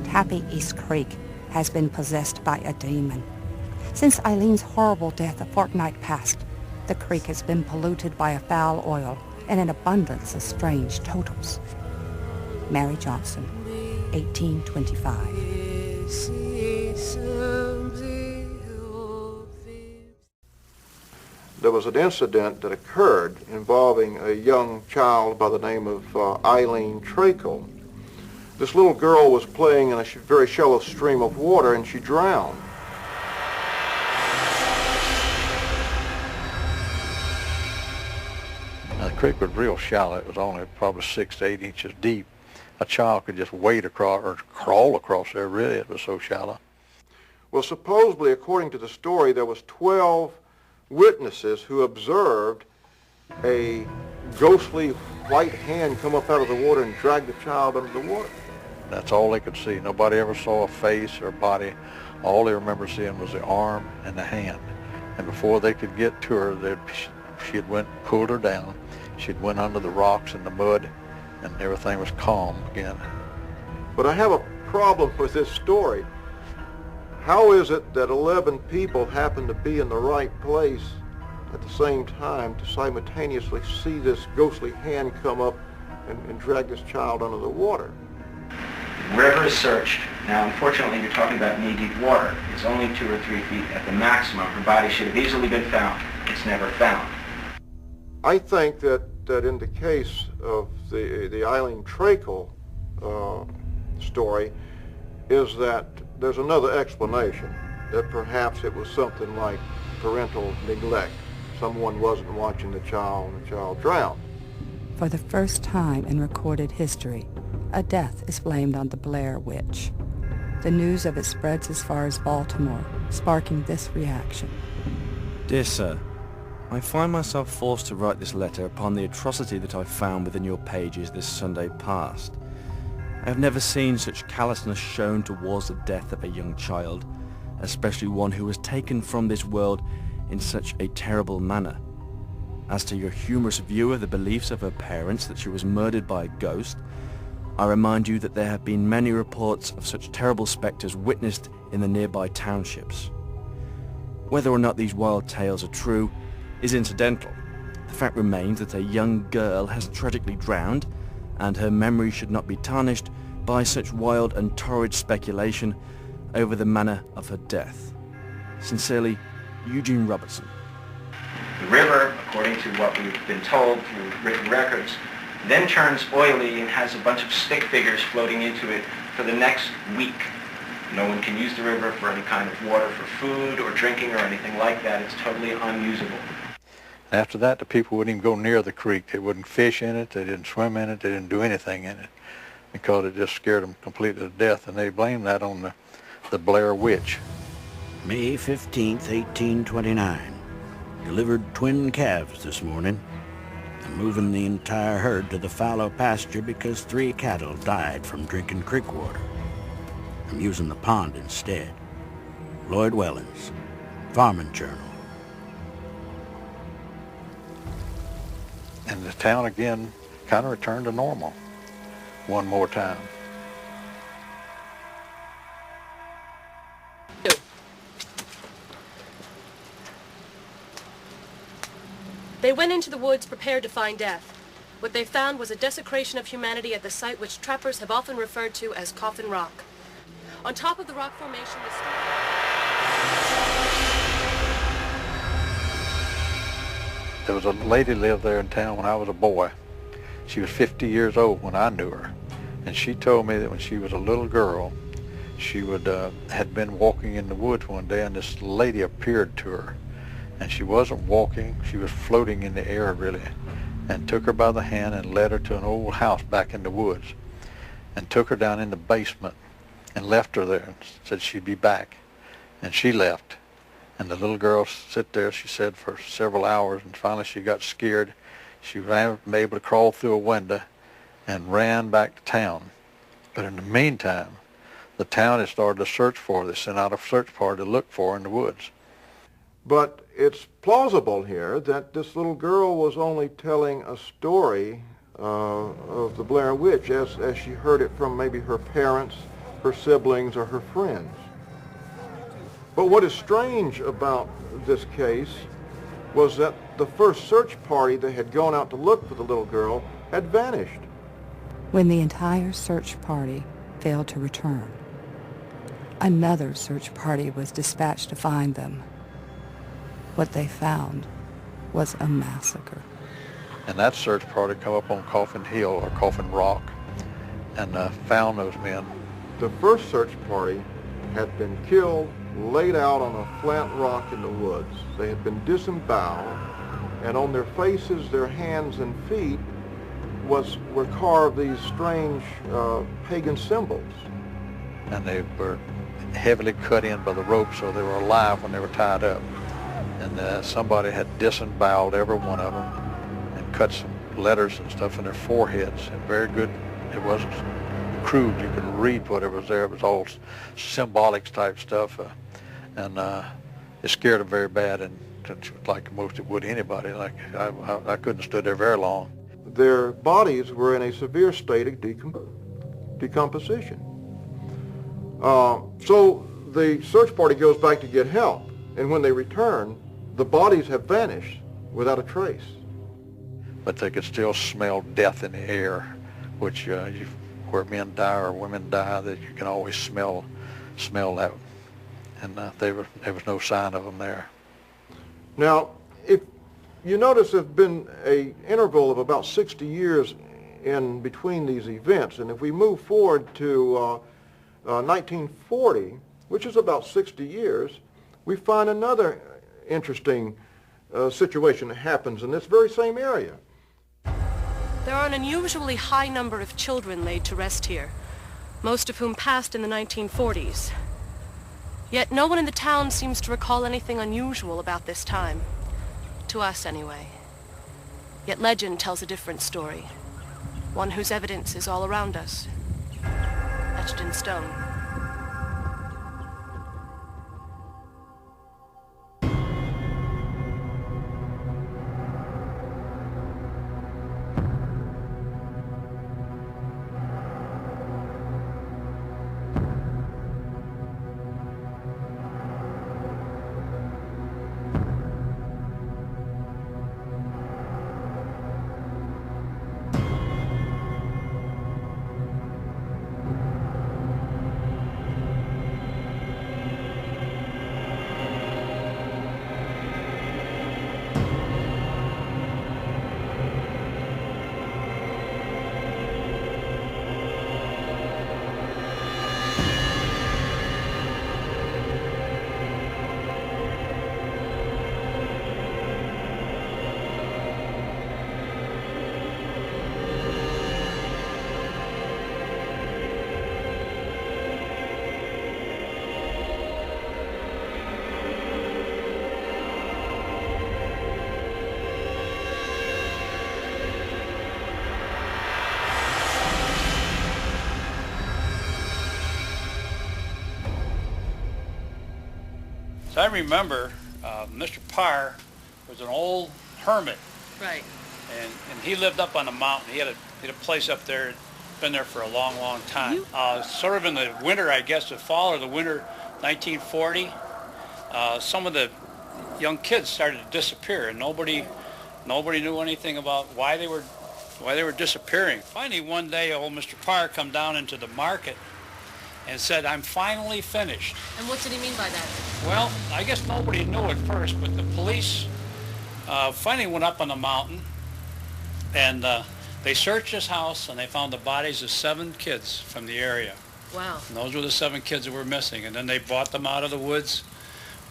Happy East Creek has been possessed by a demon. Since Eileen's horrible death a fortnight past, the creek has been polluted by a foul oil and an abundance of strange totems. Mary Johnson, 1825. There was an incident that occurred involving a young child by the name of Eileen Trakel. This little girl was playing in a very shallow stream of water and she drowned. Now, the creek was real shallow. It was only probably 6 to 8 inches deep. A child could just wade across or crawl across there, really. It was so shallow. Well, supposedly, according to the story, there was 12 witnesses who observed a ghostly white hand come up out of the water and drag the child under the water. That's all they could see. Nobody ever saw a face or a body. All they remember seeing was the arm and the hand. And before they could get to her, she had pulled her down. She'd went under the rocks and the mud, and everything was calm again. But I have a problem with this story. How is it that 11 people happen to be in the right place at the same time to simultaneously see this ghostly hand come up and drag this child under the water? The river is searched. Now, unfortunately, you're talking about knee-deep water. It's only 2 or 3 feet at the maximum. Her body should have easily been found. It's never found. I think that in the case of the Eileen Trakel story is that there's another explanation, that perhaps it was something like parental neglect. Someone wasn't watching the child and the child drowned. For the first time in recorded history, a death is blamed on the Blair Witch. The news of it spreads as far as Baltimore, sparking this reaction. Dear Sir, I find myself forced to write this letter upon the atrocity that I found within your pages this Sunday past. I have never seen such callousness shown towards the death of a young child, especially one who was taken from this world in such a terrible manner. As to your humorous view of the beliefs of her parents that she was murdered by a ghost, I remind you that there have been many reports of such terrible spectres witnessed in the nearby townships. Whether or not these wild tales are true is incidental. The fact remains that a young girl has tragically drowned, and her memory should not be tarnished by such wild and torrid speculation over the manner of her death. Sincerely, Eugene Robertson. The river, according to what we've been told through written records, then turns oily and has a bunch of stick figures floating into it for the next week. No one can use the river for any kind of water for food or drinking or anything like that. It's totally unusable. After that, the people wouldn't even go near the creek. They wouldn't fish in it, they didn't swim in it, they didn't do anything in it because it just scared them completely to death, and they blamed that on the Blair Witch. May 15th, 1829. Delivered twin calves this morning. I'm moving the entire herd to the fallow pasture because 3 cattle died from drinking creek water. I'm using the pond instead. Lloyd Wellens, Farming Journal. And the town again kind of returned to normal one more time. They went into the woods prepared to find death. What they found was a desecration of humanity at the site which trappers have often referred to as Coffin Rock. On top of the rock formation, There was a lady lived there in town when I was a boy. She was 50 years old when I knew her. And she told me that when she was a little girl, she had been walking in the woods one day and this lady appeared to her. And she wasn't walking, she was floating in the air really, and took her by the hand and led her to an old house back in the woods and took her down in the basement and left her there and said she'd be back. And she left. And the little girl sat there, she said, for several hours, and finally she got scared. She was able to crawl through a window and ran back to town. But in the meantime, the town had started to search for her. They sent out a search party to look for her in the woods. But it's plausible here that this little girl was only telling a story of the Blair Witch as she heard it from maybe her parents her siblings, or her friends. But what is strange about this case was that the first search party that had gone out to look for the little girl had vanished. When the entire search party failed to return, another search party was dispatched to find them. What they found was a massacre. And that search party come up on Coffin Hill or Coffin Rock and found those men. The first search party had been killed, laid out on a flat rock in the woods. They had been disemboweled, and on their faces, their hands and feet were carved these strange pagan symbols. And they were heavily cut in by the rope, so they were alive when they were tied up. And somebody had disemboweled every one of them and cut some letters and stuff in their foreheads. And very good, it wasn't crude. You could read whatever was there. It was all symbolic type stuff. And it scared them very bad, and like most it would anybody. Like I couldn't have stood there very long. Their bodies were in a severe state of decomposition. So the search party goes back to get help, and when they return, the bodies have vanished without a trace. But they could still smell death in the air, which where men die or women die, that you can always smell that. And there was no sign of them there. Now, if you notice, there's been an interval of about 60 years in between these events, and if we move forward to 1940, which is about 60 years, we find another interesting situation that happens in this very same area. There are an unusually high number of children laid to rest here, most of whom passed in the 1940s. Yet no one in the town seems to recall anything unusual about this time. To us, anyway. Yet legend tells a different story. One whose evidence is all around us, etched in stone. I remember Mr. Parr was an old hermit. Right. And he lived up on the mountain. He had a place up there, been there for a long, long time. Sort of in the winter, I guess, the fall or the winter 1940, some of the young kids started to disappear, and nobody knew anything about why they were disappearing. Finally, one day, old Mr. Parr come down into the market and said, "I'm finally finished." And what did he mean by that? Well, I guess nobody knew at first, but the police finally went up on the mountain, and they searched his house, and they found the bodies of 7 kids from the area. Wow. And those were the 7 kids that were missing. And then they brought them out of the woods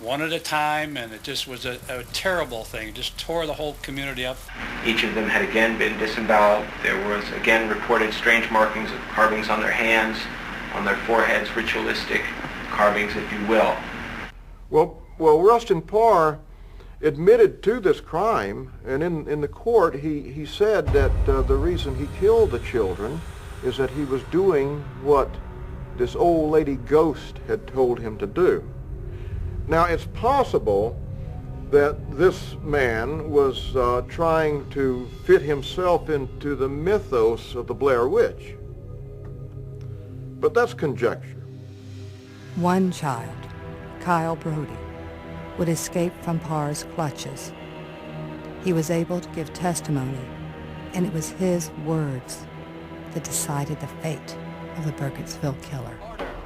one at a time, and it just was a terrible thing. It just tore the whole community up. Each of them had again been disemboweled. There was again reported strange markings of carvings on their hands, on their foreheads, ritualistic carvings, if you will. Well, Rustin Parr admitted to this crime, and in the court he said that the reason he killed the children is that he was doing what this old lady ghost had told him to do. Now, it's possible that this man was trying to fit himself into the mythos of the Blair Witch. but that's conjecture. One child, Kyle Brody, would escape from Parr's clutches. He was able to give testimony, and it was his words that decided the fate of the Burkittsville killer.